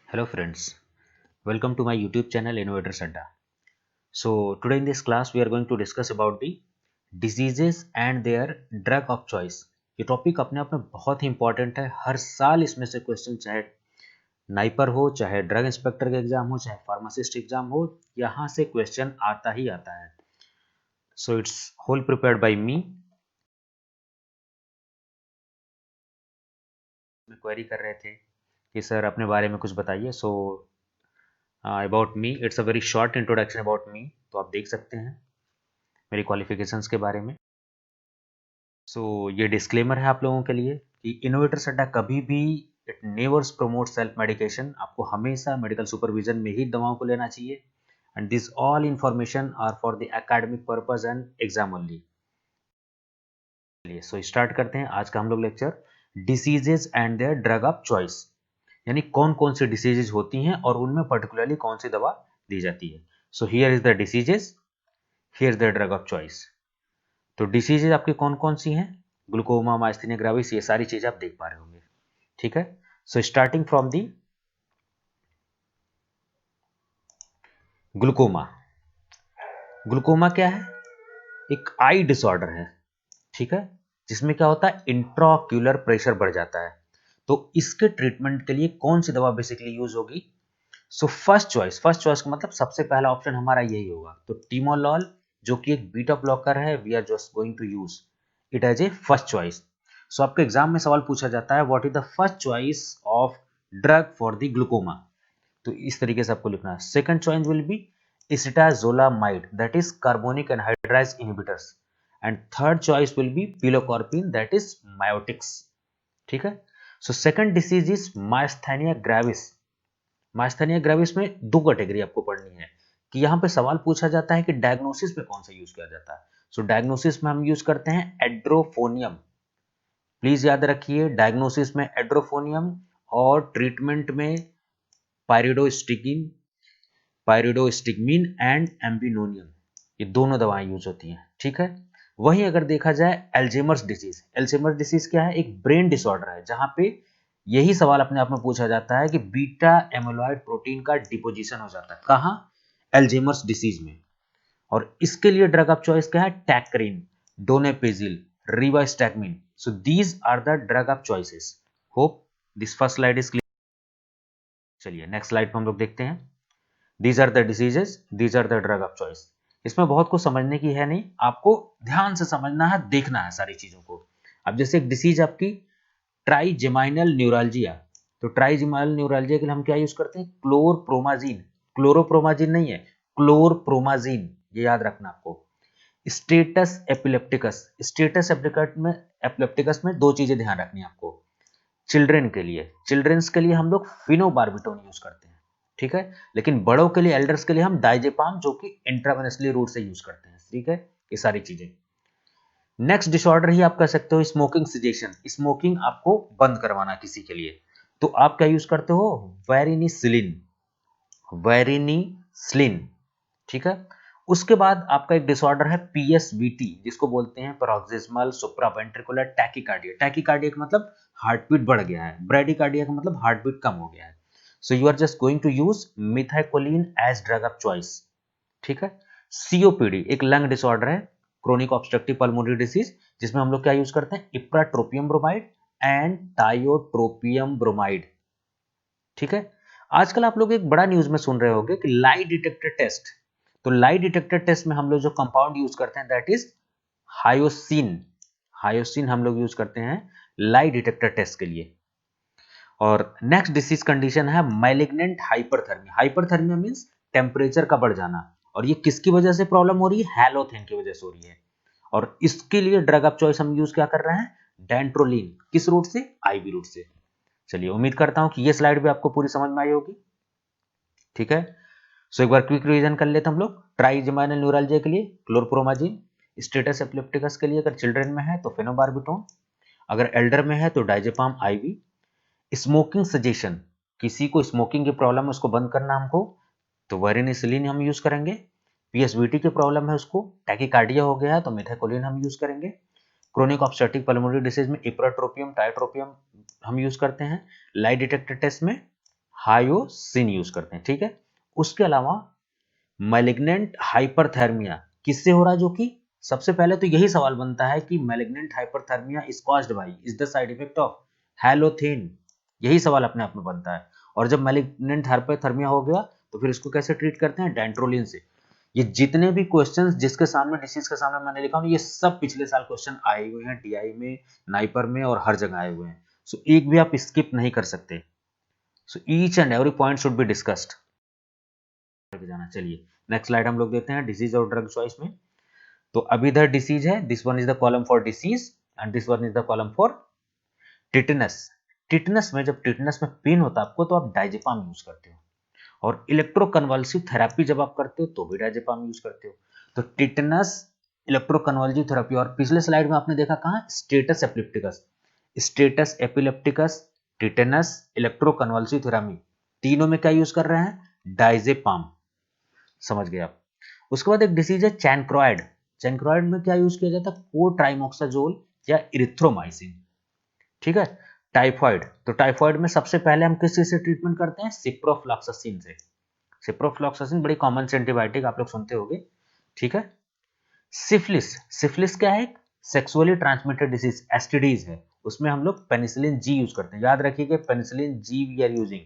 Hello friends, welcome to my YouTube channel Innovators Adda. So today in this class we are going to discuss about the diseases and their drug of choice. ये topic अपने आप में बहुत ही important है। हर साल इसमें से question चाहे नाइपर हो, चाहे ड्रग इंस्पेक्टर का एग्जाम हो, चाहे फार्मासिस्ट एग्जाम हो, यहाँ से क्वेश्चन आता ही आता है। So it's whole prepared by me. Query कर रहे थे कि सर अपने बारे में कुछ बताइए। So about me it's a very short introduction about me, तो आप देख सकते हैं मेरी क्वालिफिकेशंस के बारे में। ये डिस्क्लेमर है आप लोगों के लिए कि इनोवेटर्स अड्डा कभी भी इट नेवर्स प्रमोट सेल्फ मेडिकेशन। आपको हमेशा मेडिकल सुपरविजन में ही दवाओं को लेना चाहिए। And this all information are for the academic purpose and exam only. चलिए स्टार्ट करते हैं आज का हम लोग lecture, diseases and their drug of choice. यानी कौन कौन सी डिसीजेज होती हैं और उनमें पर्टिकुलरली कौन सी दवा दी जाती है। So here is the diseases, here is the drug of choice. तो डिसीजेज आपकी कौन कौन सी हैं? ग्लूकोमा, माइस्थेनिया ग्रेविस, ये सारी चीजें आप देख पा रहे होंगे। ठीक है, starting from the glaucoma. Glaucoma क्या है? एक आई डिसऑर्डर है, ठीक है, जिसमें क्या होता है, इंट्राऑक्यूलर प्रेशर बढ़ जाता है। तो इसके ट्रीटमेंट के लिए कौन सी दवा बेसिकली यूज होगी? फर्स्ट चॉइस का मतलब सबसे पहला ऑप्शन हमारा यही होगा। तो टीमोलॉल जो कि एक बीटा ब्लॉकर है, we are just going to use it as a first choice. आपके एग्जाम में सवाल पूछा जाता है what is the first choice of drug for the glaucoma, तो इस तरीके से आपको लिखना है। Second choice will be acetazolamide, that is carbonic anhydrase inhibitors. And third choice will be pilocarpine, that is miotics. ठीक है, second disease is myasthenia gravis. Myasthenia gravis में दो कैटेगरी आपको पढ़नी है कि यहाँ पे सवाल पूछा जाता है कि डायग्नोसिस में कौन सा यूज किया जाता है। डायग्नोसिस में हम यूज करते हैं एड्रोफोनियम। प्लीज याद रखिए, डायग्नोसिस में एड्रोफोनियम और ट्रीटमेंट में पायरिडोस्टिकिन, पायरिडोस्टिगमिन एंड एम्बिनोनियम, ये दोनों दवाएं यूज होती हैं। ठीक है, वहीं अगर देखा जाए एल्जेमर्स डिसीज, एल्जेमर्स डिसीज क्या है? एक ब्रेन डिसऑर्डर है जहां पे यही सवाल अपने आप में पूछा जाता है कि बीटा एमिलॉइड प्रोटीन का डिपोजिशन हो जाता है कहां? एल्जेमर्स डिसीज में। और इसके लिए ड्रग ऑफ चॉइस क्या है? Tacrine, donepezil, rivastigmine. These are the drug of choices. Hope this first slide is clear. चलिए नेक्स्ट स्लाइड पर हम लोग देखते हैं। These are the diseases, these are the drug of choice. इसमें बहुत कुछ समझने की है नहीं, आपको ध्यान से समझना है, देखना है सारी चीजों को। अब जैसे एक डिसीज आपकी ट्राइजेमाइनल न्यूरालजिया, तो ट्राइजेमाइनल न्यूरालजिया के लिए हम क्या यूज करते हैं? क्लोरप्रोमाजिन। क्लोरोप्रोमाजिन नहीं है, क्लोरप्रोमाजिन, ये याद रखना आपको। स्टेटस एपिलेप्टिकस, स्टेटस एपिलेप्टिकस में दो चीजें ध्यान रखनी है आपको। चिल्ड्रन के लिए, चिल्ड्रंस के लिए हम लोग फिनोबार्बिटोन यूज करते हैं, ठीक है, लेकिन बड़ों के लिए, एल्डर्स के लिए हम डाइजेपाम जो कि इंट्रावेनसली रूट से यूज करते हैं। ठीक है, ये सारी चीजें। नेक्स्ट डिसऑर्डर ही आप कह सकते हो स्मोकिंग सिजेशन, स्मोकिंग आपको बंद करवाना किसी के लिए, तो आप क्या यूज करते हो? वेरिनिसिलिन, वेरिनिसिलिन। ठीक है, उसके बाद आपका एक डिसऑर्डर है पीएसवीटी, जिसको बोलते हैं पैरोक्सिस्मल सुप्रावेंट्रिकुलर टैकीकार्डिया। टैकीकार्डिया का मतलब हार्ट बीट बढ़ गया है, ब्रेडिकार्डिया का मतलब हार्ट बीट कम हो गया है। You are just going to use methacholine as drug of choice. ठीक है, सीओपीडी एक लंग डिसऑर्डर है, क्रोनिक ऑब्स्ट्रक्टिव पल्मोनरी डिसीज, जिसमें हम लोग क्या यूज करते हैं? Ipratropium bromide and tiotropium bromide. ठीक है, आजकल आप लोग एक बड़ा न्यूज में सुन रहे होंगे कि लाई डिटेक्टर टेस्ट। तो लाई डिटेक्टर टेस्ट में हम लोग जो कंपाउंड यूज करते हैं दैट इज हायोसिन। हायोसिन हम लोग यूज करते हैं लाई डिटेक्टर टेस्ट के लिए। और नेक्स्ट डिसीज कंडीशन है malignant hyperthermia. Hyperthermia means temperature का बढ़ जाना, और ये किसकी वजह से प्रॉब्लम हो रही है? हैलोथेन की वजह से हो रही है। और इसके लिए ड्रग ऑफ चॉइस हम यूज क्या कर रहे हैं? डेंट्रोलिन। किस रूट से? आईवी रूट से। चलिए उम्मीद करता हूं कि ये स्लाइड भी आपको पूरी समझ में आई होगी। ठीक है, एक बार क्विक रिवीजन कर लेते हम लोग। ट्राइजेमाइनल न्यूरालजिया के लिए क्लोरप्रोमाजिन, स्टेटस एपिलेप्टिकस के लिए अगर चिल्ड्रन में है तो फेनोबार्बिटोन, अगर एल्डर में है तो डाइजेपाम आईवी। स्मोकिंग सजेशन, किसी को स्मोकिंग की प्रॉब्लम है उसको बंद करना हमको, तो वेरिनिसिलिन हम यूज करेंगे। पीएसवीटी की प्रॉब्लम है उसको, टैकीकार्डिया हो गया है तो मिथाइकोलिन हम यूज करेंगे। क्रोनिक ऑब्स्ट्रक्टिव पल्मोनरी डिसीज में इप्राट्रोपियम, टाइट्रोपियम हम यूज करते हैं। लाई डिटेक्टर टेस्ट में हायोसिन यूज करते हैं, ठीक है। उसके अलावा मैलिग्नेंट हाइपरथर्मिया किससे हो रहा है, जो कि सबसे पहले तो यही सवाल बनता है कि malignant hyperthermia is caused by, is the side effect of हैलोथेन, यही सवाल अपने आप में बनता है। और जब मैलिग्नेंट हाइपरथर्मिया हो गया तो फिर इसको कैसे ट्रीट करते हैं, डेंट्रोलिन से। ये जितने भी क्वेश्चंस जिसके सामने डिसीज के सामने मैंने लिखा हूं, ये सब पिछले साल क्वेश्चन आए हुए हैं, टीआई में, नाइपर में और हर जगह आए हुए हैं। सो एक भी आप स्किप नहीं कर सकते। So each and every point should be discussed. जाना, चलिए नेक्स्ट स्लाइड हम लोग देते हैं डिसीज और ड्रग चॉइस में। तो अब इधर डिसीज है, this one is the column for disease and this one is the column for tetanus. Tetanus में, जब टिटनस में पेन होता है आपको, तो आप डायजेपाम यूज करते हो, और इलेक्ट्रोकन्वल्सिव थेरेपी जब आप करते हो तो भी डायजेपाम यूज करते हो। तो टिटनस, इलेक्ट्रोकन्वल्सिव थेरेपी, और पिछले स्लाइड में आपने देखा कहाँ, status epilepticus, status epilepticus, tetanus, electroconvulsive therapy, तीनों में क्या यूज कर रहे हैं, डायजेपाम। समझ गए आप। उसके बाद एक डिसीज है चैनक्रोइड। चैनक्रोइड में क्या यूज किया जाता है, कोट्राइमोक्साजोल या इरिथ्रोमाइसिन, ठीक है। टाइफाइड, तो टाइफाइड में सबसे पहले हम किस चीज से ट्रीटमेंट करते हैं, सिप्रोफ्लॉक्सासिन से। सिप्रोफ्लॉक्सासिन बड़ी कॉमन से एंटीबायोटिक आप लोग सुनते होंगे, ठीक है। सिफिलिस, सिफिलिस क्या है, सेक्सुअली ट्रांसमिटेड डिसीज, एसटीडीज है, उसमें हम लोग पेनिसिलिन जी यूज करते हैं। याद रखिएगा penicillin G we are using,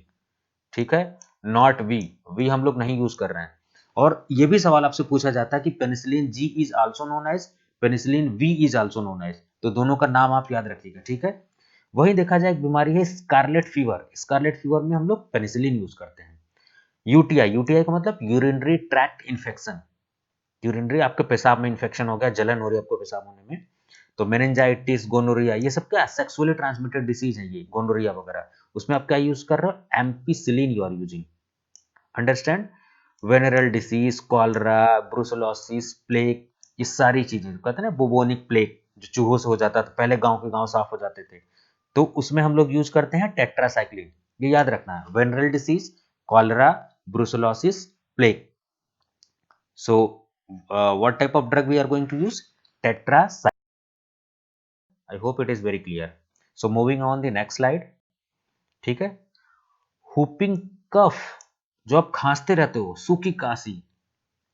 ठीक है, नॉट वी, वी हम लोग नहीं यूज कर रहे हैं। और ये भी सवाल आपसे पूछा जाता है कि penicillin G is also known as, penicillin V is also known as, तो दोनों का नाम आप याद रखिएगा, ठीक है। वही देखा जाए एक बीमारी है स्कारलेट फीवर, स्कारलेट फीवर में हम लोग पेनिसिलिन यूज करते हैं। यूटीआई, यूटीआई का मतलब यूरिनरी ट्रैक्ट इन्फेक्शन, यूरिनरी आपके पेशाब में इन्फेक्शन हो गया, जलन हो रही है आपको पेशाब होने में, तो मेनिंजाइटिस, गोनोरिया, ये सब क्या सेक्सुअली ट्रांसमिटेड डिसीज है, ये गोनोरिया वगैरह, उसमें आप क्या यूज कर रहे हो, ampicillin you are using, understand. Venereal disease, cholera, brucellosis, plague, ये सारी चीजें कहते हैं ना, बुबोनिक प्लेग जो चूहों से हो जाता था, पहले गांव के गांव साफ हो जाते थे, तो उसमें हम लोग यूज करते हैं टेट्रासाइक्लिन, ये याद रखना है, venereal disease, cholera, brucellosis, plague. So what type of drug we are going to use, tetracycline. I hope it is very clear. So moving on the next slide, ठीक है। हुपिंग कफ, जो आप खांसते रहते हो, सूखी काशी,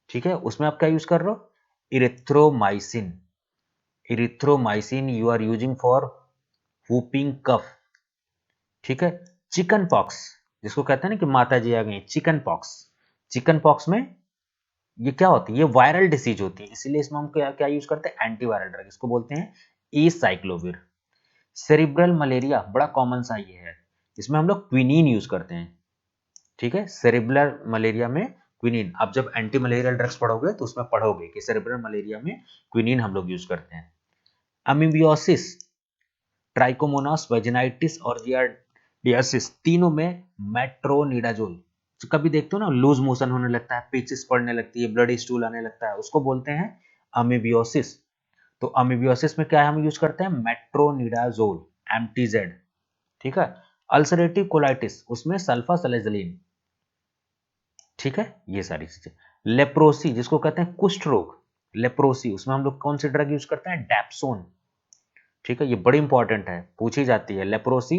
ठीक है, उसमें आप क्या यूज कर रहे हो, erythromycin, erythromycin you are using for whooping cough, ठीक है। चिकन पॉक्स, जिसको कहते हैं ना कि माता जी आ गई, चिकन पॉक्स, चिकन पॉक्स में ये क्या होती है, ये वायरल डिसीज होती है, इसीलिए इसमें हम क्या क्या यूज करते हैं, एंटीवायरल ड्रग, इसको बोलते हैं एसाइक्लोविर। सेरिब्रल मलेरिया बड़ा कॉमन सा ये है, इसमें हम लोग क्विनीन यूज करते हैं, ठीक है। सेरिब्रल मलेरिया में क्विनीन, आप जब एंटी मलेरियल ड्रग्स पढ़ोगे तो उसमें पढ़ोगे कि सेरिब्रल मलेरिया में क्विनीन हम लोग यूज करते हैं। अमीबियोसिस, ट्राइकोमोनास वेजिनाइटिस और जियार्डियासिस, तीनों में मेट्रोनिडाजोल, तो कभी देखते हो ना लूज मोशन होने लगता है, पेचिस पड़ने लगती है, ब्लडी स्टूल आने लगता है, उसको बोलते हैं अमीबियोसिस। तो अमीबियोसिस में क्या हम यूज करते हैं, मेट्रोनिडाजोल, एमटीजेड, ठीक है। अल्सरेटिव कोलाइटिस, उसमें सल्फासलेजलिन, ठीक है, ये सारी चीजें। लेप्रोसी, जिसको कहते हैं कुष्ठ रोग, लेप्रोसी, उसमें हम लोग कौन सी ड्रग यूज करते हैं, डेप्सोन, ठीक है, ये बड़ी इंपॉर्टेंट है, पूछी जाती है, लेप्रोसी,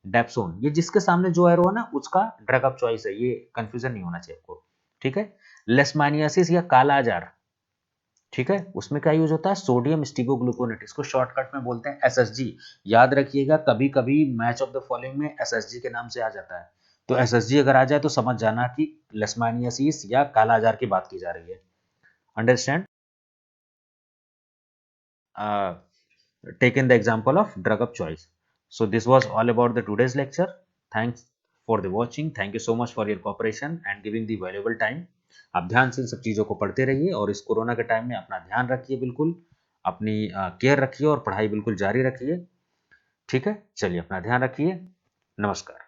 डेप्सोन, ये जिसके सामने जो एरो है ना उसका ड्रग ऑफ चॉइस है, ये कंफ्यूजन नहीं होना चाहिए आपको, ठीक है। लेशमानियासिस या काला आजार, ठीक है, उसमें क्या यूज होता है, सोडियम स्टीगोग्लूकोनेट, इसको शॉर्टकट में बोलते हैं एसएसजी। याद रखिएगा कभी कभी मैच ऑफ द फॉलोइंग में एसएसजी के नाम से आ जाता है, तो एसएसजी अगर आ जाए तो समझ जाना कि लेशमानियासिस या काला आजार की बात की जा रही है, understand. Taken the example of drug of choice. So this was all about the today's lecture. Thanks for the watching. Thank you so much for your cooperation and giving the valuable time. आप ध्यान से इन सब चीज़ों को पढ़ते रहिए और इस कोरोना के टाइम में अपना ध्यान रखिए, बिल्कुल अपनी केयर रखिए और पढ़ाई बिल्कुल जारी रखिए, ठीक है। चलिए अपना ध्यान रखिए, नमस्कार।